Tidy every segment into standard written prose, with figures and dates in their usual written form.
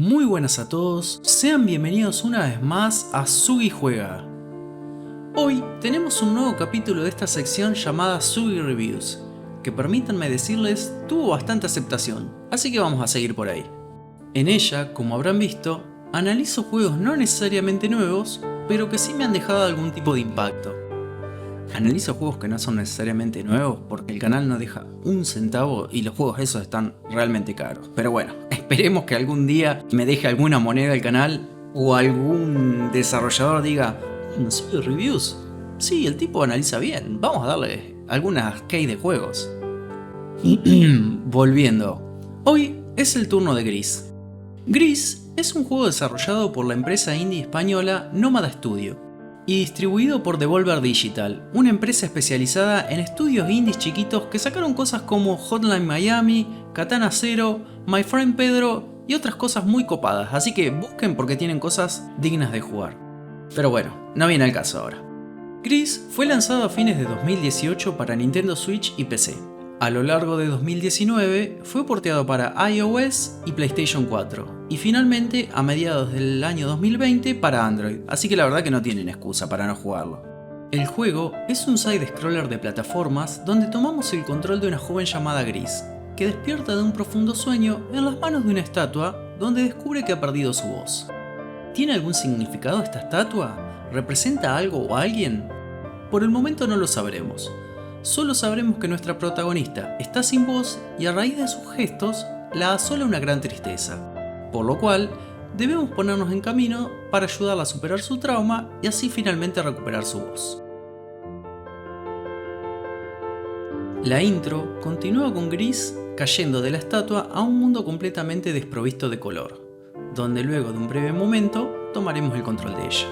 Muy buenas a todos, sean bienvenidos una vez más a Sugi Juega. Hoy tenemos un nuevo capítulo de esta sección llamada Sugi Reviews, que permítanme decirles tuvo bastante aceptación, así que vamos a seguir por ahí. En ella, como habrán visto, analizo juegos no necesariamente nuevos, pero que sí me han dejado algún tipo de impacto. Analizo juegos que no son necesariamente nuevos porque el canal no deja un centavo y los juegos esos están realmente caros. Pero bueno, esperemos que algún día me deje alguna moneda el canal o algún desarrollador diga ¿no sube reviews? Sí, el tipo analiza bien, vamos a darle algunas keys de juegos. Volviendo, hoy es el turno de Gris. Gris es un juego desarrollado por la empresa indie española Nómada Studio y distribuido por Devolver Digital, una empresa especializada en estudios indies chiquitos que sacaron cosas como Hotline Miami, Katana Zero, My Friend Pedro y otras cosas muy copadas, así que busquen porque tienen cosas dignas de jugar. Pero bueno, no viene al caso ahora. Gris fue lanzado a fines de 2018 para Nintendo Switch y PC. A lo largo de 2019 fue porteado para iOS y PlayStation 4 y finalmente a mediados del año 2020 para Android, así que la verdad que no tienen excusa para no jugarlo. El juego es un side-scroller de plataformas donde tomamos el control de una joven llamada Gris, que despierta de un profundo sueño en las manos de una estatua donde descubre que ha perdido su voz. ¿Tiene algún significado esta estatua? ¿Representa algo o a alguien? Por el momento no lo sabremos. Solo sabremos que nuestra protagonista está sin voz y a raíz de sus gestos la asola una gran tristeza, por lo cual debemos ponernos en camino para ayudarla a superar su trauma y así finalmente recuperar su voz. La intro continúa con Gris cayendo de la estatua a un mundo completamente desprovisto de color, donde luego de un breve momento tomaremos el control de ella.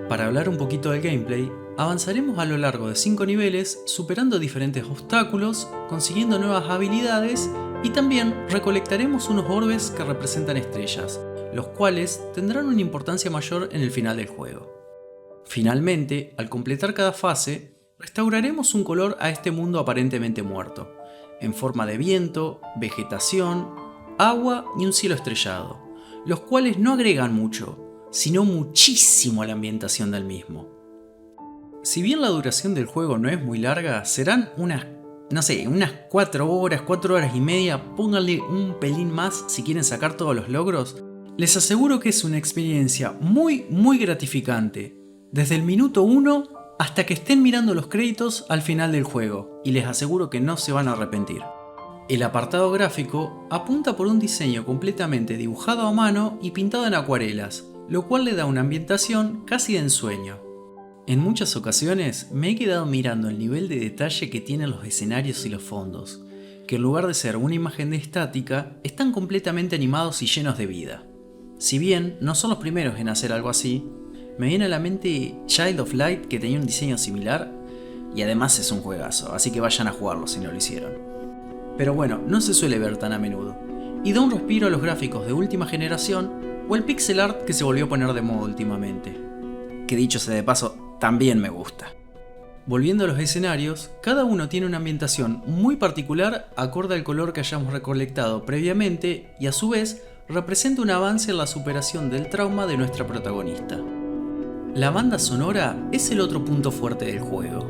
Para hablar un poquito del gameplay, avanzaremos a lo largo de 5 niveles superando diferentes obstáculos, consiguiendo nuevas habilidades y también recolectaremos unos orbes que representan estrellas, los cuales tendrán una importancia mayor en el final del juego. Finalmente, al completar cada fase, restauraremos un color a este mundo aparentemente muerto, en forma de viento, vegetación, agua y un cielo estrellado, los cuales no agregan mucho, sino muchísimo a la ambientación del mismo. Si bien la duración del juego no es muy larga, serán unas 4 horas y media, pónganle un pelín más si quieren sacar todos los logros, les aseguro que es una experiencia muy gratificante, desde el minuto 1 hasta que estén mirando los créditos al final del juego, y les aseguro que no se van a arrepentir. El apartado gráfico apunta por un diseño completamente dibujado a mano y pintado en acuarelas, lo cual le da una ambientación casi de ensueño. En muchas ocasiones me he quedado mirando el nivel de detalle que tienen los escenarios y los fondos, que en lugar de ser una imagen de estática, están completamente animados y llenos de vida. Si bien no son los primeros en hacer algo así, me viene a la mente Child of Light, que tenía un diseño similar, y además es un juegazo, así que vayan a jugarlo si no lo hicieron. Pero bueno, no se suele ver tan a menudo, y da un respiro a los gráficos de última generación o el pixel art que se volvió a poner de moda últimamente, que dicho sea de paso, también me gusta. Volviendo a los escenarios, cada uno tiene una ambientación muy particular acorde al color que hayamos recolectado previamente y a su vez representa un avance en la superación del trauma de nuestra protagonista. La banda sonora es el otro punto fuerte del juego.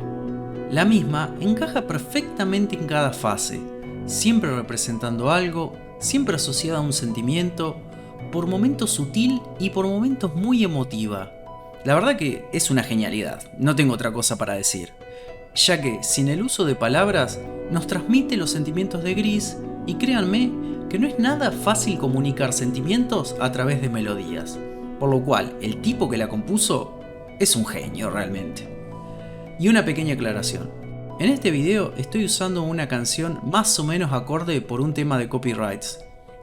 La misma encaja perfectamente en cada fase, siempre representando algo, siempre asociada a un sentimiento, por momentos sutil y por momentos muy emotiva. La verdad que es una genialidad, no tengo otra cosa para decir, ya que sin el uso de palabras nos transmite los sentimientos de Gris y créanme que no es nada fácil comunicar sentimientos a través de melodías, por lo cual el tipo que la compuso es un genio realmente. Y una pequeña aclaración, en este video estoy usando una canción más o menos acorde por un tema de copyrights,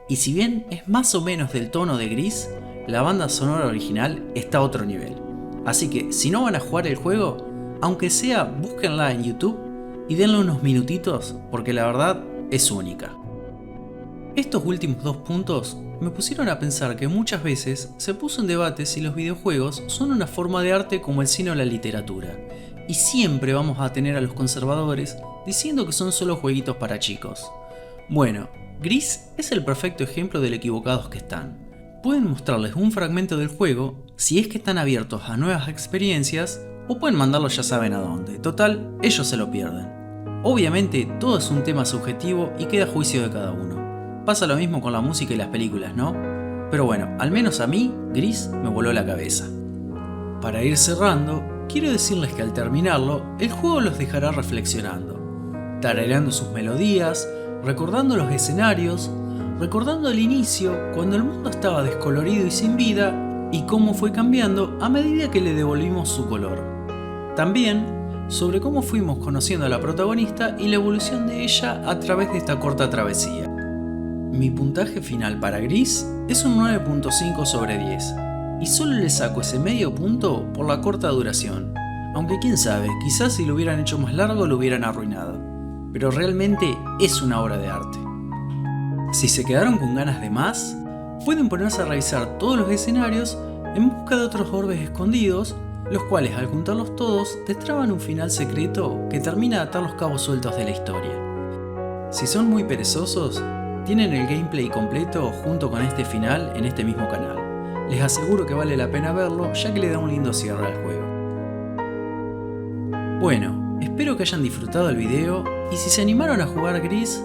y si bien es más o menos del tono de Gris, la banda sonora original está a otro nivel. Así que si no van a jugar el juego, aunque sea búsquenla en YouTube y denle unos minutitos porque la verdad es única. Estos últimos 2 puntos me pusieron a pensar que muchas veces se puso en debate si los videojuegos son una forma de arte como el cine o la literatura, y siempre vamos a tener a los conservadores diciendo que son solo jueguitos para chicos. Bueno, Gris es el perfecto ejemplo de lo equivocados que están. Pueden mostrarles un fragmento del juego si es que están abiertos a nuevas experiencias, o pueden mandarlos ya saben a dónde. Total, ellos se lo pierden. Obviamente todo es un tema subjetivo y queda a juicio de cada uno. Pasa lo mismo con la música y las películas, ¿no? Pero bueno, al menos a mí, Gris me voló la cabeza. Para ir cerrando, quiero decirles que al terminarlo, el juego los dejará reflexionando, tarareando sus melodías, recordando los escenarios, recordando el inicio, cuando el mundo estaba descolorido y sin vida, y cómo fue cambiando a medida que le devolvimos su color. También sobre cómo fuimos conociendo a la protagonista y la evolución de ella a través de esta corta travesía. Mi puntaje final para Gris es un 9.5 sobre 10, y solo le saco ese medio punto por la corta duración, aunque quién sabe, quizás si lo hubieran hecho más largo lo hubieran arruinado, pero realmente es una obra de arte. Si se quedaron con ganas de más, pueden ponerse a revisar todos los escenarios en busca de otros orbes escondidos, los cuales al juntarlos todos destraban un final secreto que termina de atar los cabos sueltos de la historia. Si son muy perezosos, tienen el gameplay completo junto con este final en este mismo canal. Les aseguro que vale la pena verlo ya que le da un lindo cierre al juego. Bueno, espero que hayan disfrutado el video y si se animaron a jugar Gris,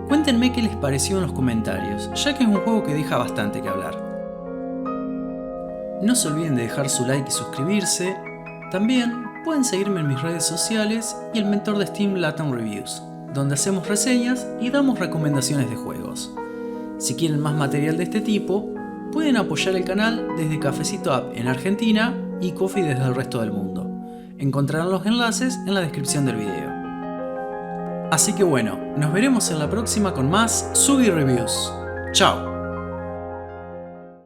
cuéntenme qué les pareció en los comentarios, ya que es un juego que deja bastante que hablar. No se olviden de dejar su like y suscribirse. También pueden seguirme en mis redes sociales y el mentor de Steam Latam Reviews, donde hacemos reseñas y damos recomendaciones de juegos. Si quieren más material de este tipo, pueden apoyar el canal desde Cafecito App en Argentina y Ko-fi desde el resto del mundo. Encontrarán los enlaces en la descripción del video. Así que bueno, nos veremos en la próxima con más Sugi Reviews. ¡Chao!